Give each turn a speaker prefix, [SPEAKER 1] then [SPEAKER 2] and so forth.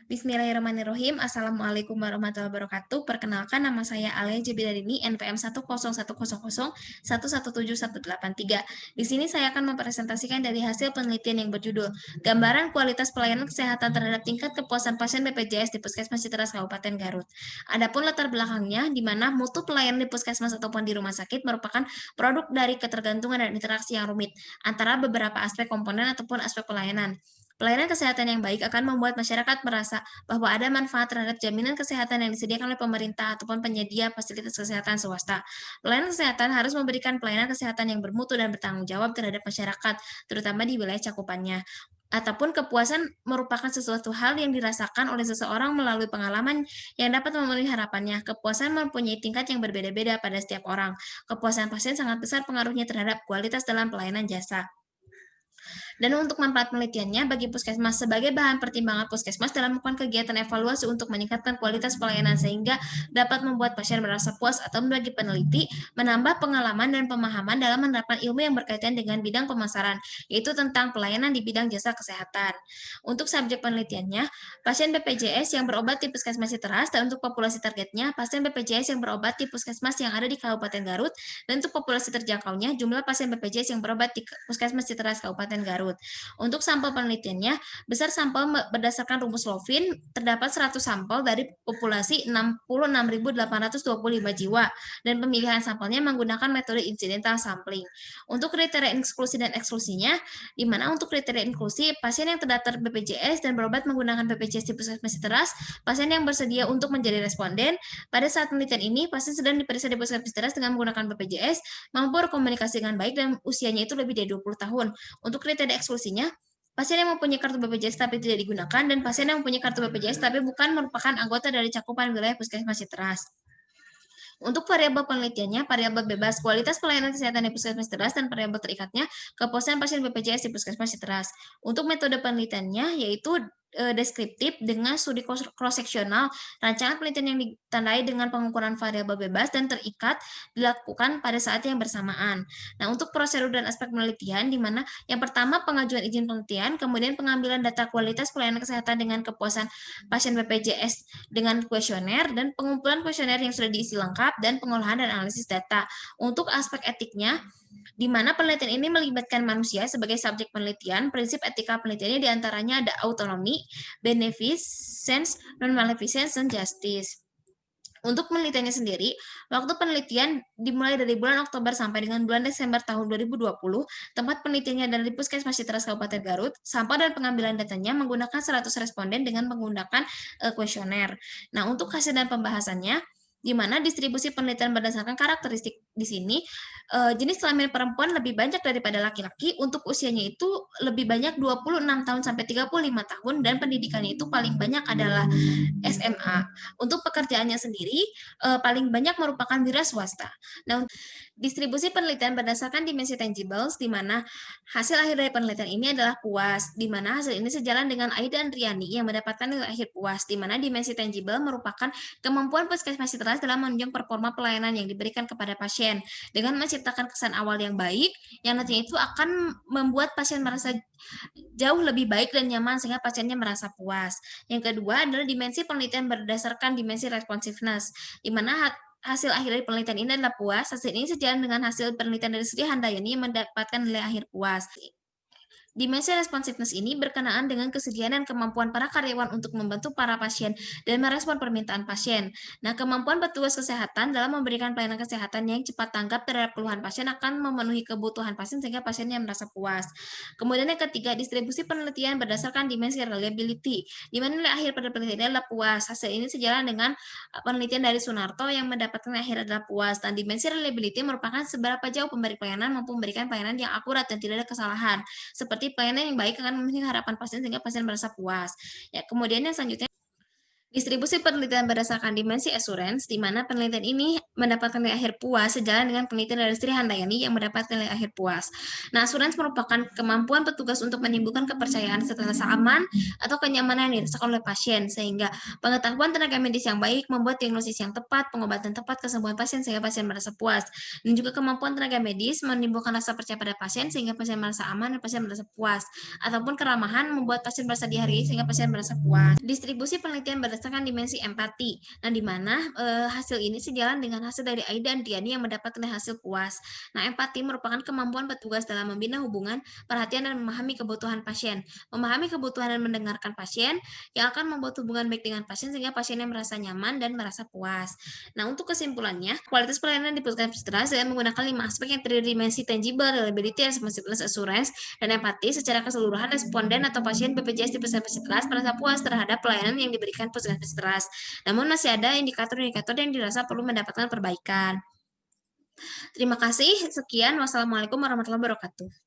[SPEAKER 1] Bismillahirrahmanirrahim. Assalamualaikum warahmatullahi wabarakatuh. Perkenalkan, nama saya Alia Jabidarini, NPM 10100117183. Di sini saya akan mempresentasikan dari hasil penelitian yang berjudul Gambaran Kualitas Pelayanan Kesehatan Terhadap Tingkat Kepuasan Pasien BPJS di Puskesmas Citeras Kabupaten Garut. Adapun latar belakangnya, di mana mutu pelayanan di puskesmas ataupun di rumah sakit merupakan produk dari ketergantungan dan interaksi yang rumit antara beberapa aspek komponen ataupun aspek pelayanan. Pelayanan kesehatan yang baik akan membuat masyarakat merasa bahwa ada manfaat terhadap jaminan kesehatan yang disediakan oleh pemerintah ataupun penyedia fasilitas kesehatan swasta. Pelayanan kesehatan harus memberikan pelayanan kesehatan yang bermutu dan bertanggung jawab terhadap masyarakat, terutama di wilayah cakupannya. Ataupun kepuasan merupakan sesuatu hal yang dirasakan oleh seseorang melalui pengalaman yang dapat memenuhi harapannya. Kepuasan mempunyai tingkat yang berbeda-beda pada setiap orang. Kepuasan pasien sangat besar pengaruhnya terhadap kualitas dalam pelayanan jasa. Dan untuk manfaat penelitiannya bagi puskesmas sebagai bahan pertimbangan puskesmas dalam melakukan kegiatan evaluasi untuk meningkatkan kualitas pelayanan sehingga dapat membuat pasien merasa puas atau bagi peneliti menambah pengalaman dan pemahaman dalam menerapkan ilmu yang berkaitan dengan bidang pemasaran, yaitu tentang pelayanan di bidang jasa kesehatan. Untuk subjek penelitiannya, pasien BPJS yang berobat di Puskesmas Citeras, dan untuk populasi targetnya, pasien BPJS yang berobat di puskesmas yang ada di Kabupaten Garut, dan untuk populasi terjangkaunya, jumlah pasien BPJS yang berobat di Puskesmas Citeras Kabupaten Garut. Untuk sampel penelitiannya, besar sampel berdasarkan rumus Lovin, terdapat 100 sampel dari populasi 66.825 jiwa, dan pemilihan sampelnya menggunakan metode incidental sampling. Untuk kriteria inklusi dan eksklusinya, di mana untuk kriteria inklusi, pasien yang terdaftar BPJS dan berobat menggunakan BPJS di Puskesmas Citeras, pasien yang bersedia untuk menjadi responden. Pada saat penelitian ini, pasien sedang diperiksa di Puskesmas Citeras dengan menggunakan BPJS, mampu berkomunikasi dengan baik dan usianya itu lebih dari 20 tahun. Untuk kriteria eksklusinya, pasien yang mempunyai kartu BPJS tapi tidak digunakan, dan pasien yang mempunyai kartu BPJS tapi bukan merupakan anggota dari cakupan wilayah Puskesmas Citeras. Untuk variabel penelitiannya, variabel bebas kualitas pelayanan kesehatan di Puskesmas Citeras dan variabel terikatnya kepuasan pasien BPJS di Puskesmas Citeras. Untuk metode penelitiannya yaitu deskriptif dengan studi cross-seksional, rancangan penelitian yang ditandai dengan pengukuran variabel bebas dan terikat dilakukan pada saat yang bersamaan. Nah, untuk prosedur dan aspek penelitian, di mana yang pertama pengajuan izin penelitian, kemudian pengambilan data kualitas pelayanan kesehatan dengan kepuasan pasien BPJS dengan kuesioner, dan pengumpulan kuesioner yang sudah diisi lengkap, dan pengolahan dan analisis data. Untuk aspek etiknya, di mana penelitian ini melibatkan manusia sebagai subjek penelitian, prinsip etika penelitiannya diantaranya ada autonomi, beneficence, non-maleficence, dan justice. Untuk penelitiannya sendiri, waktu penelitian dimulai dari bulan Oktober sampai dengan bulan Desember tahun 2020, tempat penelitiannya dari Puskesmas Citeras Kabupaten Garut, sampel dan pengambilan datanya menggunakan 100 responden dengan menggunakan kuesioner. Nah, untuk hasil dan pembahasannya, di mana distribusi penelitian berdasarkan karakteristik di sini, jenis kelamin perempuan lebih banyak daripada laki-laki, untuk usianya itu lebih banyak 26 tahun sampai 35 tahun, dan pendidikannya itu paling banyak adalah SMA. Untuk pekerjaannya sendiri, paling banyak merupakan wira swasta. Nah, distribusi penelitian berdasarkan dimensi tangibles, di mana hasil akhir dari penelitian ini adalah puas, di mana hasil ini sejalan dengan Aida dan Riani yang mendapatkan nilai akhir puas, di mana dimensi tangible merupakan kemampuan Puskesmas Citeras dalam menunjang performa pelayanan yang diberikan kepada pasien, dengan menciptakan kesan awal yang baik, yang nantinya itu akan membuat pasien merasa jauh lebih baik dan nyaman sehingga pasiennya merasa puas. Yang kedua adalah dimensi penelitian berdasarkan dimensi responsiveness, di mana hasil akhir dari penelitian ini adalah puas. Hasil ini sejalan dengan hasil penelitian dari Sri Handayani yang mendapatkan nilai akhir puas. Dimensi responsiveness ini berkenaan dengan kesediaan dan kemampuan para karyawan untuk membantu para pasien dan merespon permintaan pasien. Nah, kemampuan petugas kesehatan dalam memberikan pelayanan kesehatan yang cepat tanggap terhadap keluhan pasien akan memenuhi kebutuhan pasien sehingga pasiennya merasa puas. Kemudian yang ketiga, distribusi penelitian berdasarkan dimensi reliability, di mana nilai akhir pada penelitian adalah puas. Hasil ini sejalan dengan penelitian dari Sunarto yang mendapatkan akhir adalah puas. Dan dimensi reliability merupakan seberapa jauh pemberi pelayanan mampu memberikan pelayanan yang akurat dan tidak ada kesalahan. Seperti pelayanan yang baik akan memenuhi harapan pasien sehingga pasien merasa puas. Ya, kemudian yang selanjutnya Distribusi penelitian berdasarkan dimensi assurance, di mana penelitian ini mendapatkan nilai akhir puas sejalan dengan penelitian dari Sri Handayani yang mendapatkan nilai akhir puas. Nah, assurance merupakan kemampuan petugas untuk menimbulkan kepercayaan serta rasa aman atau kenyamanan yang dirasakan oleh pasien, sehingga pengetahuan tenaga medis yang baik membuat diagnosis yang tepat, pengobatan tepat, kesembuhan pasien sehingga pasien merasa puas. Dan juga kemampuan tenaga medis menimbulkan rasa percaya pada pasien sehingga pasien merasa aman dan pasien merasa puas. Ataupun keramahan membuat pasien merasa dihargai sehingga pasien merasa puas. Distribusi penelitian berdasarkan dimensi empati. Nah, di mana hasil ini sejalan dengan hasil dari Aida dan Diani yang mendapatkan hasil puas. Nah, empati merupakan kemampuan petugas dalam membina hubungan, perhatian, dan memahami kebutuhan pasien. Memahami kebutuhan dan mendengarkan pasien yang akan membuat hubungan baik dengan pasien sehingga pasiennya merasa nyaman dan merasa puas. Nah, untuk kesimpulannya, kualitas pelayanan di puskesmas trust dengan menggunakan 5 aspek yang terdiri dari dimensi tangible, reliability, responsiveness, assurance, dan empati secara keseluruhan responden atau pasien BPJS di puskesmas trust merasa puas terhadap pelayanan yang diberikan puskesmas trust. Namun masih ada indikator-indikator yang dirasa perlu mendapatkan perbaikan. Terima kasih. Sekian. Wassalamualaikum warahmatullahi wabarakatuh.